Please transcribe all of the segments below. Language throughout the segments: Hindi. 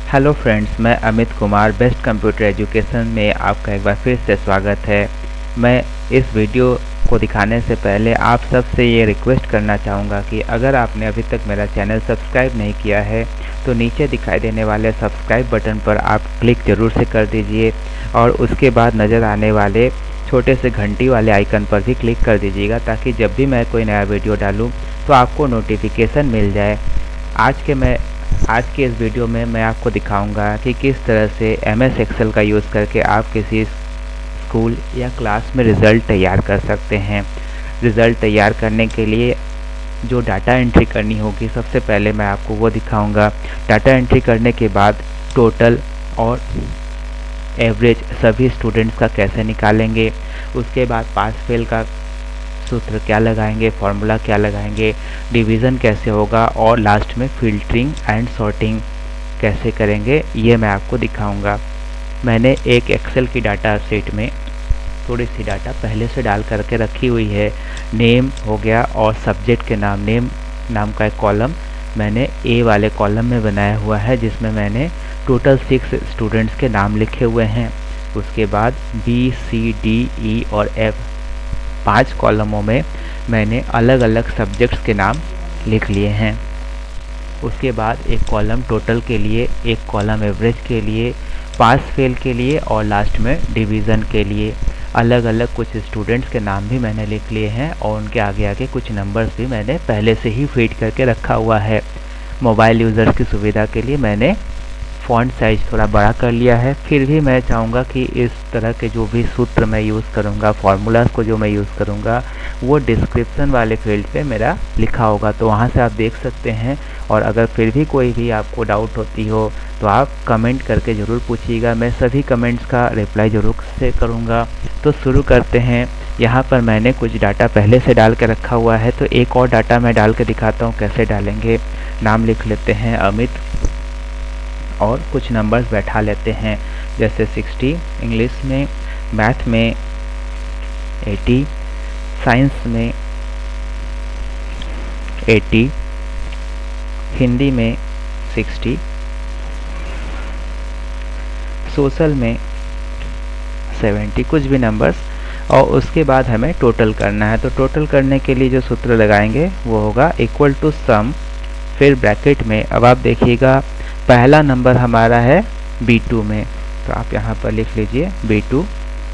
हेलो फ्रेंड्स, मैं Amit Kumar best computer education में आपका एक बार फिर से स्वागत है। मैं इस वीडियो को दिखाने से पहले आप सबसे ये रिक्वेस्ट करना चाहूँगा कि अगर आपने अभी तक मेरा चैनल सब्सक्राइब नहीं किया है तो नीचे दिखाई देने वाले सब्सक्राइब बटन पर आप क्लिक ज़रूर से कर दीजिए और उसके बाद नज़र आने वाले छोटे से घंटी वाले आइकन पर भी क्लिक कर दीजिएगा ताकि जब भी मैं कोई नया वीडियो डालूँ तो आपको नोटिफिकेशन मिल जाए। आज के इस वीडियो में मैं आपको दिखाऊंगा कि किस तरह से MS एक्सेल का यूज़ करके आप किसी स्कूल या क्लास में रिज़ल्ट तैयार कर सकते हैं। रिज़ल्ट तैयार करने के लिए जो डाटा एंट्री करनी होगी, सबसे पहले मैं आपको वो दिखाऊंगा। डाटा एंट्री करने के बाद टोटल और एवरेज सभी स्टूडेंट्स का कैसे निकालेंगे, उसके बाद पास फेल का सूत्र क्या लगाएंगे, फॉर्मूला क्या लगाएंगे, डिवीज़न कैसे होगा और लास्ट में फिल्टरिंग एंड सॉर्टिंग कैसे करेंगे, ये मैं आपको दिखाऊंगा। मैंने एक एक्सेल की डाटा शीट में थोड़ी सी डाटा पहले से डाल करके रखी हुई है। नेम हो गया और सब्जेक्ट के नाम, नेम नाम का एक कॉलम मैंने ए वाले कॉलम में बनाया हुआ है जिसमें मैंने टोटल 6 स्टूडेंट्स के नाम लिखे हुए हैं। उसके बाद B, C, D, E और F 5 कॉलमों में मैंने अलग अलग सब्जेक्ट्स के नाम लिख लिए हैं। उसके बाद एक कॉलम टोटल के लिए, एक कॉलम एवरेज के लिए, पास फेल के लिए और लास्ट में डिवीज़न के लिए अलग अलग कुछ स्टूडेंट्स के नाम भी मैंने लिख लिए हैं और उनके आगे आगे कुछ नंबर्स भी मैंने पहले से ही फीड करके रखा हुआ है। मोबाइल यूज़र्स की सुविधा के लिए मैंने फ़ॉन्ट साइज़ थोड़ा बड़ा कर लिया है। फिर भी मैं चाहूँगा कि इस तरह के जो भी सूत्र मैं यूज़ करूँगा, फार्मूलाज़ को जो मैं यूज़ करूँगा, वो डिस्क्रिप्शन वाले फील्ड पे मेरा लिखा होगा, तो वहाँ से आप देख सकते हैं। और अगर फिर भी कोई भी आपको डाउट होती हो तो आप कमेंट करके ज़रूर पूछिएगा, मैं सभी कमेंट्स का रिप्लाई ज़रूर से करूँगा। तो शुरू करते हैं। यहाँ पर मैंने कुछ डाटा पहले से डाल के रखा हुआ है, तो एक और डाटा मैं डाल के दिखाता हूँ कैसे डालेंगे। नाम लिख लेते हैं अमित और कुछ नंबर्स बैठा लेते हैं, जैसे 60 इंग्लिश में, मैथ में 80, साइंस में 80, हिंदी में 60, सोशल में 70, कुछ भी नंबर्स। और उसके बाद हमें टोटल करना है। तो टोटल करने के लिए जो सूत्र लगाएंगे वो होगा इक्वल टू सम, फिर ब्रैकेट में। अब आप देखिएगा पहला नंबर हमारा है B2 में, तो आप यहाँ पर लिख लीजिए B2,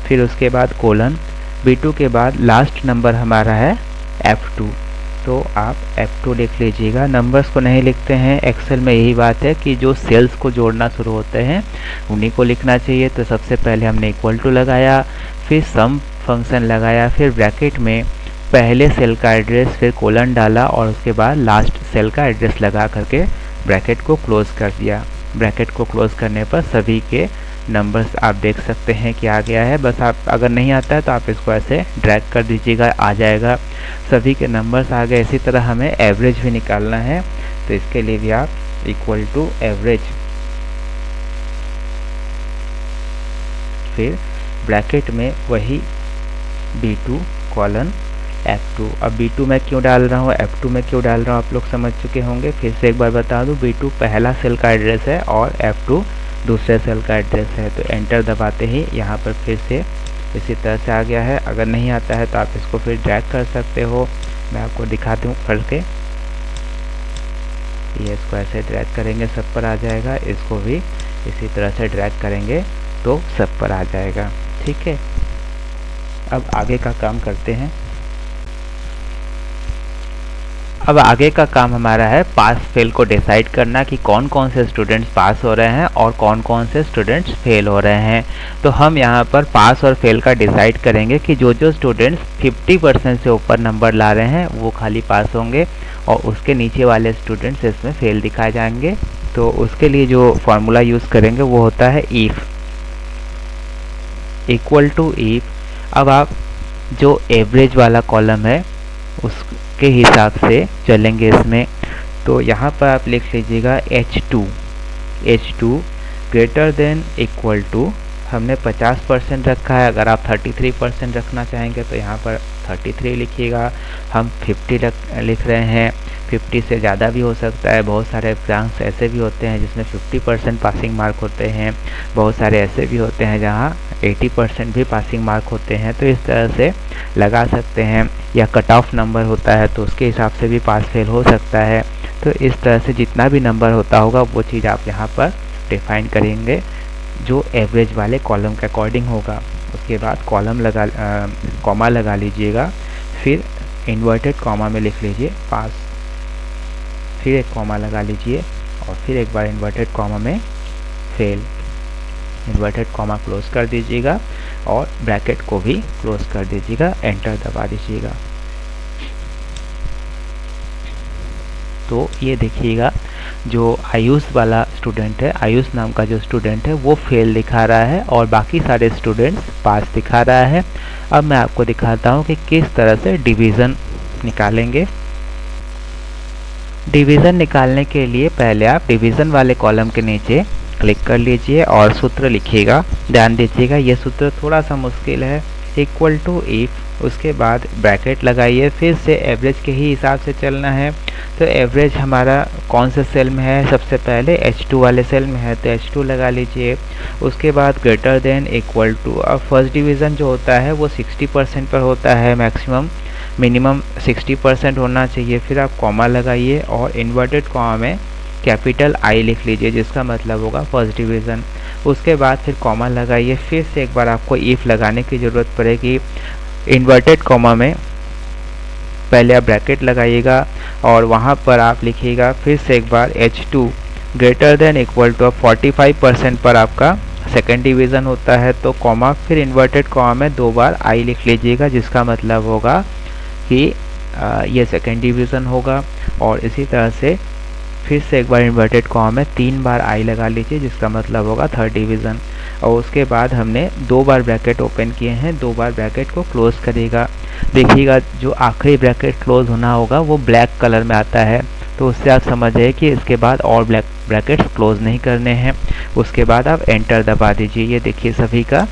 फिर उसके बाद कोलन, B2 के बाद लास्ट नंबर हमारा है F2, तो आप F2 लिख लीजिएगा। नंबर्स को नहीं लिखते हैं, एक्सेल में यही बात है कि जो सेल्स को जोड़ना शुरू होते हैं उन्हीं को लिखना चाहिए। तो सबसे पहले हमने इक्वल टू लगाया, फिर सम फंक्शन लगाया, फिर ब्रैकेट में पहले सेल का एड्रेस, फिर कोलन डाला और उसके बाद लास्ट सेल का एड्रेस लगा करके ब्रैकेट को क्लोज कर दिया। ब्रैकेट को क्लोज करने पर सभी के नंबर्स आप देख सकते हैं कि आ गया है। बस आप अगर नहीं आता है तो आप इसको ऐसे ड्रैग कर दीजिएगा, आ जाएगा। सभी के नंबर्स आ गए। इसी तरह हमें एवरेज भी निकालना है, तो इसके लिए भी आप इक्वल टू एवरेज, फिर ब्रैकेट में वही B2 कॉलन F2। अब B2 में क्यों डाल रहा हूँ, F2 में क्यों डाल रहा हूँ, आप लोग समझ चुके होंगे। फिर से एक बार बता दूँ, B2 पहला सेल का एड्रेस है और F2 दूसरे सेल का एड्रेस है। तो एंटर दबाते ही यहाँ पर फिर से इसी तरह से आ गया है। अगर नहीं आता है तो आप इसको फिर ड्रैग कर सकते हो। मैं आपको दिखा दूँ पढ़ के, ये इसको ऐसे ड्रैग करेंगे सब पर आ जाएगा, इसको भी इसी तरह से ड्रैग करेंगे तो सब पर आ जाएगा। ठीक है, अब आगे का काम करते हैं। अब आगे का काम हमारा है पास फेल को डिसाइड करना कि कौन कौन से स्टूडेंट्स पास हो रहे हैं और कौन कौन से स्टूडेंट्स फेल हो रहे हैं। तो हम यहाँ पर पास और फेल का डिसाइड करेंगे कि जो जो स्टूडेंट्स 50% से ऊपर नंबर ला रहे हैं वो खाली पास होंगे और उसके नीचे वाले स्टूडेंट्स इसमें फेल दिखाए जाएंगे। तो उसके लिए जो फार्मूला यूज़ करेंगे वो होता है इफ़, इक्वल टू इफ़। अब आप जो एवरेज वाला कॉलम है उसके हिसाब से चलेंगे इसमें। तो यहाँ पर आप लिख लीजिएगा H2 greater than equal to, हमने 50% रखा है। अगर आप 33% रखना चाहेंगे तो यहाँ पर 33 लिखिएगा। हम 50 लिख रहे हैं, 50 से ज़्यादा भी हो सकता है। बहुत सारे एग्जाम्स ऐसे भी होते हैं जिसमें 50% पासिंग मार्क होते हैं, बहुत सारे ऐसे भी होते हैं जहाँ 80% भी पासिंग मार्क होते हैं। तो इस तरह से लगा सकते हैं, या कट ऑफ नंबर होता है तो उसके हिसाब से भी पास फेल हो सकता है। तो इस तरह से जितना भी नंबर होता होगा वो चीज़ आप यहाँ पर डिफाइन करेंगे जो एवरेज वाले कॉलम के अकॉर्डिंग होगा। उसके बाद कॉमा लगा लीजिएगा, फिर इन्वर्टेड कॉमा में लिख लीजिए पास, फिर एक कॉमा लगा लीजिए और फिर एक बार इन्वर्टेड कॉमा में फेल। इन्वर्टेड कॉमा क्लोज कर दीजिएगा और ब्रैकेट को भी क्लोज कर दीजिएगा, एंटर दबा दीजिएगा। तो ये देखिएगा जो आयुष वाला स्टूडेंट है, आयुष नाम का जो स्टूडेंट है वो फेल दिखा रहा है और बाकी सारे स्टूडेंट्स पास दिखा रहा है। अब मैं आपको दिखाता हूँ कि किस तरह से डिवीज़न निकालेंगे। डिवीज़न निकालने के लिए पहले आप डिवीज़न वाले कॉलम के नीचे क्लिक कर लीजिए और सूत्र लिखिएगा। ध्यान दीजिएगा ये सूत्र थोड़ा सा मुश्किल है। इक्वल टू इफ, उसके बाद ब्रैकेट लगाइए, फिर से एवरेज के ही हिसाब से चलना है। तो एवरेज हमारा कौन से सेल में है, सबसे पहले H2 वाले सेल में है तो H2 लगा लीजिए। उसके बाद ग्रेटर देन इक्वल टू, अब फर्स्ट डिवीज़न जो होता है वो 60% पर होता है, मैक्सिमम मिनिमम 60% होना चाहिए। फिर आप कॉमा लगाइए और इन्वर्टेड कॉमा में कैपिटल I लिख लीजिए जिसका मतलब होगा फर्स्ट डिवीज़न। उसके बाद फिर कॉमा लगाइए, फिर से एक बार आपको इफ़ लगाने की ज़रूरत पड़ेगी। इन्वर्टेड कॉमा में पहले आप ब्रैकेट लगाइएगा और वहाँ पर आप लिखिएगा फिर से एक बार H2 greater than equal to, 45% पर आपका सेकेंड डिवीज़न होता है तो कॉमा, फिर इन्वर्टेड कॉमा में 2 बार I लिख लीजिएगा जिसका मतलब होगा कि ये सेकेंड डिवीज़न होगा। और इसी तरह से फिर से एक बार इन्वर्टेड कॉमा में 3 बार I लगा लीजिए जिसका मतलब होगा थर्ड डिवीज़न। और उसके बाद हमने 2 बार ब्रैकेट ओपन किए हैं, 2 बार ब्रैकेट को क्लोज़ करिएगा। देखिएगा जो आखिरी ब्रैकेट क्लोज़ होना होगा वो ब्लैक कलर में आता है, तो उससे आप समझिए कि इसके बाद और ब्रैकेट्स क्लोज़ नहीं करने हैं। उसके बाद आप एंटर दबा दीजिए। ये देखिए सभी का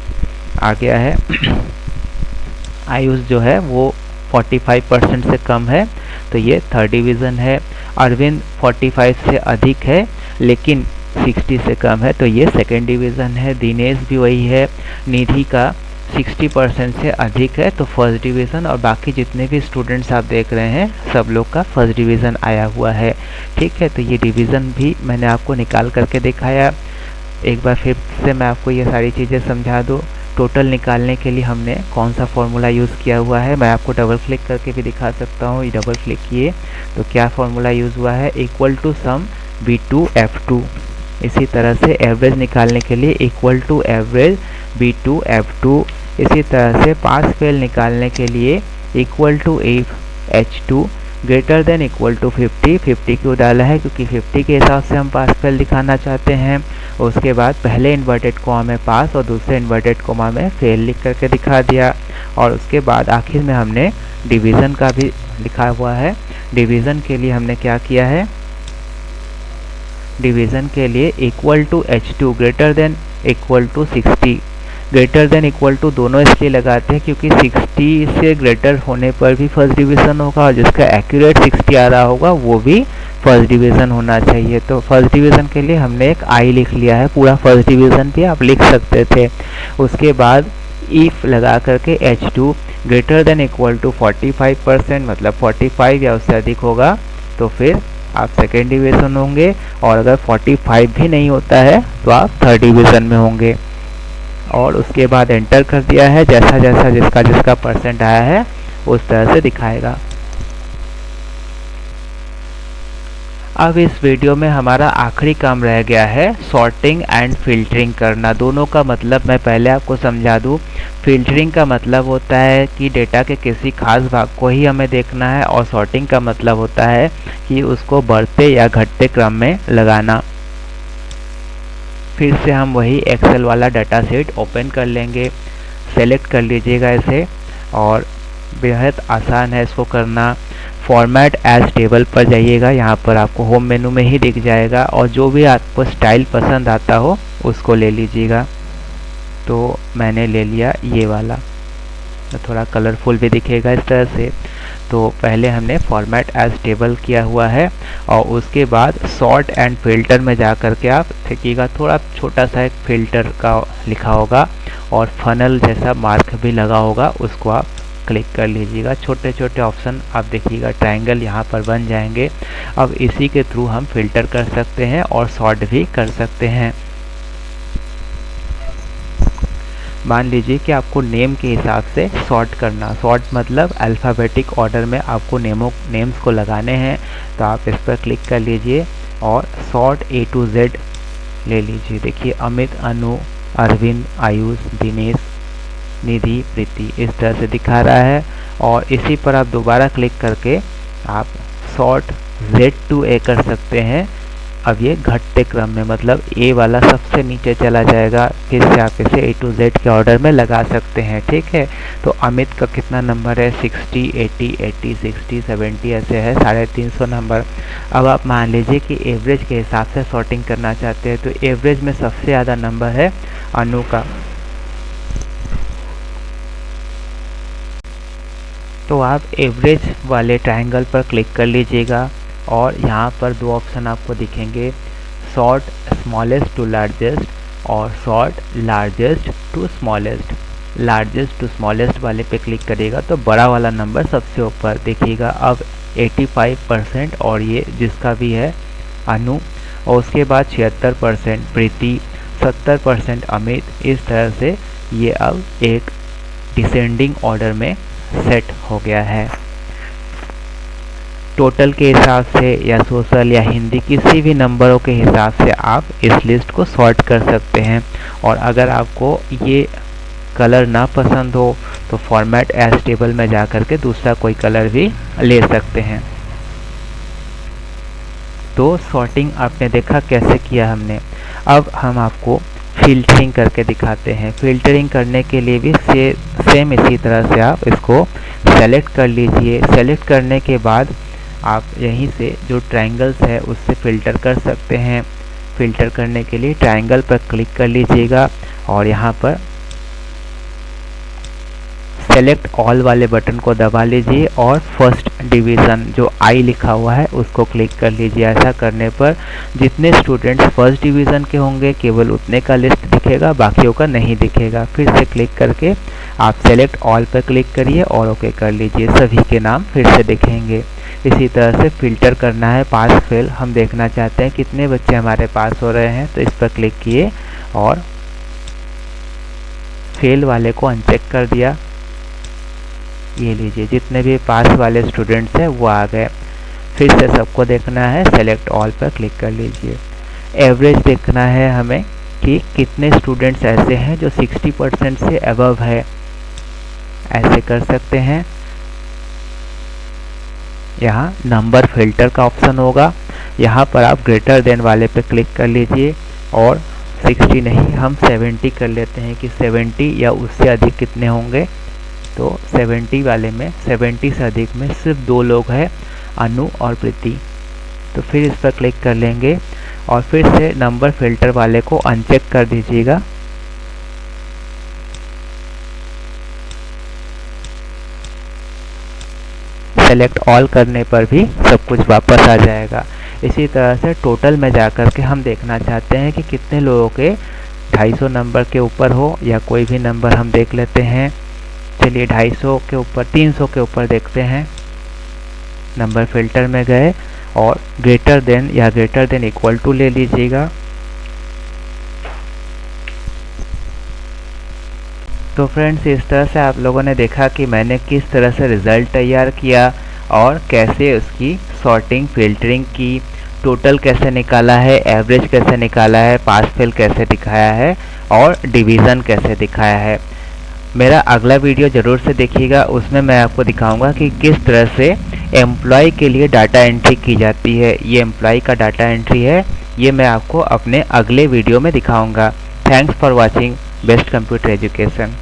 आ गया है। आयुष जो है वो 45% से कम है तो ये थर्ड डिवीज़न है। अरविंद 45 से अधिक है लेकिन 60 से कम है तो ये सेकेंड डिवीज़न है। दिनेश भी वही है। निधि का 60% से अधिक है तो फर्स्ट डिवीज़न। और बाकी जितने भी स्टूडेंट्स आप देख रहे हैं सब लोग का फर्स्ट डिवीज़न आया हुआ है। ठीक है, तो ये डिवीज़न भी मैंने आपको निकाल करके दिखाया। एक बार फिर से मैं आपको ये सारी चीज़ें समझा दूँ। टोटल निकालने के लिए हमने कौन सा फॉर्मूला यूज़ किया हुआ है मैं आपको डबल क्लिक करके भी दिखा सकता हूँ। डबल क्लिक किए तो क्या फॉर्मूला यूज़ हुआ है, equal to some B2 F2। इसी तरह से एवरेज निकालने के लिए equal to average B2 F2। इसी तरह से पास फेल निकालने के लिए equal to if H2 greater than equal to 50। 50 क्यों डाला है, क्योंकि 50 के हिसाब से हम पास फेल दिखाना चाहते हैं। उसके बाद पहले इन्वर्टेड कॉमा में पास और दूसरे इन्वर्टेड कॉमा में फेल लिख करके दिखा दिया। और उसके बाद आखिर में हमने डिवीज़न का भी लिखा हुआ है। डिवीज़न के लिए हमने क्या किया है, डिवीज़न के लिए equal to H2 greater than equal to 60। Greater than equal to दोनों इसलिए लगाते हैं क्योंकि 60 से ग्रेटर होने पर भी फर्स्ट डिवीज़न होगा और जिसका एक्यूरेट 60 आ रहा होगा वो भी फर्स्ट डिवीज़न होना चाहिए। तो फर्स्ट डिवीज़न के लिए हमने एक I लिख लिया है, पूरा फर्स्ट डिवीज़न भी आप लिख सकते थे। उसके बाद इफ़ लगा करके H2 greater than equal to 45%, मतलब 45 या उससे अधिक होगा तो फिर आप सेकेंड डिवीज़न होंगे। और अगर 45 भी नहीं होता है तो आप थर्ड डिवीज़न में होंगे। और उसके बाद एंटर कर दिया है। जैसा जैसा जिसका परसेंट आया है उस तरह से दिखाएगा। अब इस वीडियो में हमारा आखिरी काम रह गया है सॉर्टिंग एंड फिल्टरिंग करना। दोनों का मतलब मैं पहले आपको समझा दूं। फिल्टरिंग का मतलब होता है कि डेटा के किसी खास भाग को ही हमें देखना है और सॉर्टिंग का मतलब होता है कि उसको बढ़ते या घटते क्रम में लगाना। फिर से हम वही एक्सेल वाला डाटा सेट ओपन कर लेंगे। सेलेक्ट कर लीजिएगा इसे और बेहद आसान है इसको करना। फॉर्मेट एज टेबल पर जाइएगा, यहाँ पर आपको होम मेनू में ही दिख जाएगा और जो भी आपको स्टाइल पसंद आता हो उसको ले लीजिएगा। तो मैंने ले लिया ये वाला। थोड़ा कलरफुल भी दिखेगा इस तरह से। तो पहले हमने फॉर्मेट एज टेबल किया हुआ है और उसके बाद सॉर्ट एंड फिल्टर में जा कर के आप देखिएगा थोड़ा छोटा सा एक फिल्टर का लिखा होगा और फनल जैसा मार्क भी लगा होगा, उसको आप क्लिक कर लीजिएगा। छोटे छोटे ऑप्शन आप देखिएगा ट्रायंगल यहाँ पर बन जाएंगे। अब इसी के थ्रू हम फिल्टर कर सकते हैं और सॉर्ट भी कर सकते हैं। मान लीजिए कि आपको नेम के हिसाब से सॉर्ट करना, सॉर्ट मतलब अल्फ़ाबेटिक ऑर्डर में आपको नेम्स को लगाने हैं, तो आप इस पर क्लिक कर लीजिए और सॉर्ट A to Z ले लीजिए। देखिए अमित, अनु, अरविंद, आयुष, दिनेश, निधि, प्रीति इस तरह से दिखा रहा है। और इसी पर आप दोबारा क्लिक करके आप सॉर्ट Z to A कर सकते हैं। अब ये घटते क्रम में मतलब A वाला सबसे नीचे चला जाएगा, फिर से आप इसे A to Z के ऑर्डर में लगा सकते हैं। ठीक है, तो अमित का कितना नंबर है 60, 80, 80, 60, 70 ऐसे है 350 नंबर। अब आप मान लीजिए कि एवरेज के हिसाब से सॉर्टिंग करना चाहते हैं, तो एवरेज में सबसे ज़्यादा नंबर है अनु का, तो आप एवरेज वाले ट्रायंगल पर क्लिक कर लीजिएगा और यहाँ पर दो ऑप्शन आपको दिखेंगे, सॉर्ट स्मॉलेस्ट टू लार्जेस्ट और sort largest to smallest. Largest to smallest वाले पे क्लिक करिएगा तो बड़ा वाला नंबर सबसे ऊपर देखिएगा। अब 85% और ये जिसका भी है अनु, और उसके बाद 76% प्रीति, 70% अमित। इस तरह से ये अब एक डिसेंडिंग ऑर्डर में सेट हो गया है। टोटल के हिसाब से या सोशल या हिंदी किसी भी नंबरों के हिसाब से आप इस लिस्ट को सॉर्ट कर सकते हैं। और अगर आपको ये कलर ना पसंद हो तो फॉर्मेट एज टेबल में जा कर के दूसरा कोई कलर भी ले सकते हैं। तो सॉर्टिंग आपने देखा कैसे किया हमने। अब हम आपको फिल्टरिंग करके दिखाते हैं। फिल्टरिंग करने के लिए भी सेम इसी तरह से आप इसको सेलेक्ट कर लीजिए। सेलेक्ट करने के बाद आप यहीं से जो ट्रायंगल्स है उससे फ़िल्टर कर सकते हैं। फ़िल्टर करने के लिए ट्रायंगल पर क्लिक कर लीजिएगा और यहाँ पर सेलेक्ट ऑल वाले बटन को दबा लीजिए और फर्स्ट डिवीज़न जो आई लिखा हुआ है उसको क्लिक कर लीजिए। ऐसा करने पर जितने स्टूडेंट्स फर्स्ट डिवीज़न के होंगे केवल उतने का लिस्ट दिखेगा, बाकियों का नहीं दिखेगा। फिर से क्लिक करके आप सेलेक्ट ऑल पर क्लिक करिए और ओके कर लीजिए, सभी के नाम फिर से दिखेंगे। इसी तरह से फ़िल्टर करना है पास फेल। हम देखना चाहते हैं कितने बच्चे हमारे पास हो रहे हैं, तो इस पर क्लिक किए और फेल वाले को अनचेक कर दिया। ये लीजिए जितने भी पास वाले स्टूडेंट्स हैं वो आ गए। फिर से सबको देखना है, सेलेक्ट ऑल पर क्लिक कर लीजिए। एवरेज देखना है हमें कि कितने स्टूडेंट्स ऐसे हैं जो 60% से अबव है, ऐसे कर सकते हैं। यहाँ नंबर फिल्टर का ऑप्शन होगा, यहाँ पर आप ग्रेटर देन वाले पे क्लिक कर लीजिए और 60 नहीं हम 70 कर लेते हैं कि 70 या उससे अधिक कितने होंगे। तो 70 वाले में 70 से अधिक में सिर्फ 2 लोग हैं, अनु और प्रीति। तो फिर इस पर क्लिक कर लेंगे और फिर से नंबर फिल्टर वाले को अनचेक कर दीजिएगा। सेलेक्ट ऑल करने पर भी सब कुछ वापस आ जाएगा। इसी तरह से टोटल में जाकर के हम देखना चाहते हैं कि कितने लोगों के 250 नंबर के ऊपर हो या कोई भी नंबर हम देख लेते हैं। चलिए 250 के ऊपर 300 के ऊपर देखते हैं। नंबर फिल्टर में गए और ग्रेटर देन या ग्रेटर देन इक्वल टू ले लीजिएगा। तो फ्रेंड्स इस तरह से आप लोगों ने देखा कि मैंने किस तरह से रिज़ल्ट तैयार किया और कैसे उसकी सॉर्टिंग फिल्टरिंग की, टोटल कैसे निकाला है, एवरेज कैसे निकाला है, पास फेल कैसे दिखाया है और डिवीज़न कैसे दिखाया है। मेरा अगला वीडियो ज़रूर से देखिएगा, उसमें मैं आपको दिखाऊंगा कि किस तरह से एम्प्लॉय के लिए डाटा एंट्री की जाती है। ये एम्प्लॉय का डाटा एंट्री है, ये मैं आपको अपने अगले वीडियो में दिखाऊंगा। Thanks for watching best computer education.